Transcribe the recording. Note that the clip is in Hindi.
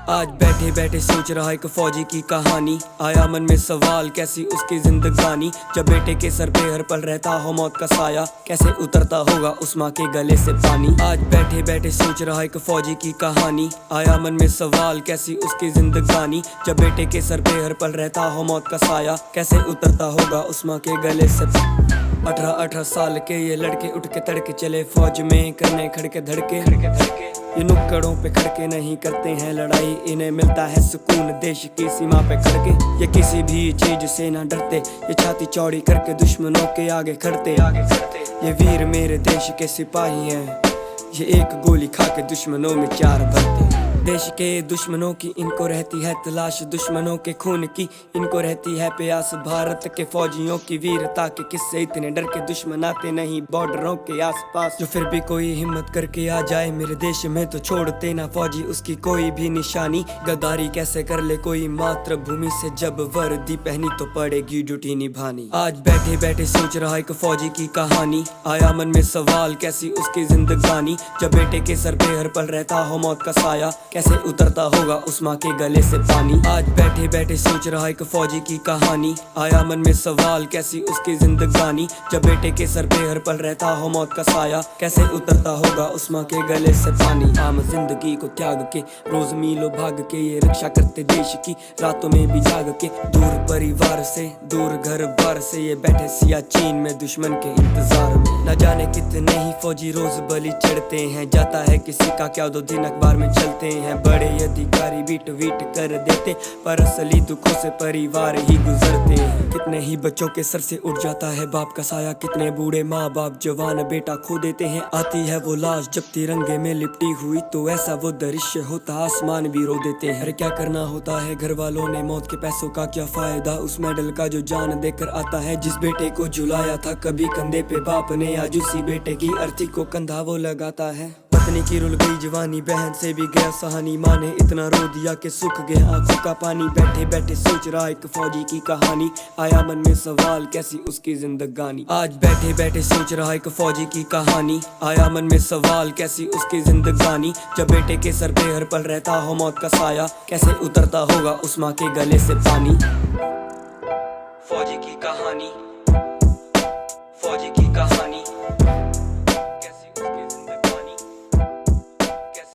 आज बैठे बैठे सोच रहा एक फौजी की कहानी। आया मन में सवाल कैसी उसकी जिंदगानी। जब बेटे के सर पे हर पल रहता हो मौत का साया, कैसे उतरता होगा उस माँ के गले से पानी। आज बैठे बैठे सोच रहा एक फौजी की कहानी। आया मन में सवाल कैसी उसकी जिंदगानी। जब बेटे के सर पे हर पल रहता हो मौत का साया, कैसे उतरता होगा उस माँ के गले से। 18 साल के ये लड़के उठ के तड़के चले फौज में करने खड़के धड़के। ये नुक्कड़ों पे खड़के नहीं करते हैं लड़ाई, इन्हें मिलता है सुकून देश की सीमा पे खड़के। ये किसी भी चीज से ना डरते, ये छाती चौड़ी करके दुश्मनों के आगे खड़ते। ये वीर मेरे देश के सिपाही हैं, ये एक गोली खा के दुश्मनों में 4 भरते। देश के दुश्मनों की इनको रहती है तलाश, दुश्मनों के खून की इनको रहती है प्यास। भारत के फौजियों की वीरता के किस्से इतने डर के दुश्मन आते नहीं बॉर्डरों के आसपास। जो फिर भी कोई हिम्मत करके आ जाए मेरे देश में, तो छोड़ते ना फौजी उसकी कोई भी निशानी। गद्दारी कैसे कर ले कोई मातृभूमि से, जब वर्दी पहनी तो पड़ेगी ड्यूटी निभानी। आज बैठे बैठे सोच रहा एक फौजी की कहानी। आया मन में सवाल कैसी उसकी जिंदगानी। जब बेटे के सर पे हर पल रहता हो मौत का साया, कैसे उतरता होगा उस माँ के गले से पानी। आज बैठे बैठे सोच रहा एक फौजी की कहानी। आया मन में सवाल कैसी उसकी जिंदगानी। जब बेटे के सर पे हर पल रहता हो मौत का साया, कैसे उतरता होगा उस माँ के गले से पानी। आम जिंदगी को त्याग के रोज मीलों भाग के ये रक्षा करते देश की, रातों में भी जाग के। दूर परिवार से दूर घर बार से ये बैठे सियाचिन में दुश्मन के इंतजार में। न जाने कितने ही फौजी रोज बलि चढ़ते हैं, जाता है किसी का क्या 2 दिन अखबार में चलते हैं। बड़े अधिकारी भी ट्वीट कर देते, पर असली दुखों से परिवार ही गुजरते हैं। कितने ही बच्चों के सर से उठ जाता है बाप का साया, कितने बूढ़े माँ बाप जवान बेटा खो देते हैं। आती है वो लाश जब तिरंगे में लिपटी हुई, तो ऐसा वो दृश्य होता आसमान भी रो देते हैं। अरे क्या करना होता है घर वालों ने, मौत के पैसों का क्या फायदा उस मेडल का जो जान देकर आता है। जिस बेटे को झुलाया था कभी कंधे पे बाप ने, आज उसी बेटे की अर्थी को कंधा वो लगाता है। पत्नी की रुल गई जवानी, बहन से भी गया सहानी। माँ ने इतना रो दिया कि सूख गया आंखों का पानी। बैठे बैठे सोच रहा एक फौजी की कहानी। आया मन में सवाल कैसी उसकी जिंदगानी। आज बैठे बैठे सोच रहा एक फौजी की कहानी। आया मन में सवाल कैसी उसकी जिंदगानी। जब बेटे के सर पे हर पल रहता हो मौत का साया, कैसे उतरता होगा उस माँ के गले से पानी। फौजी की कहानी, फौजी की कहानी।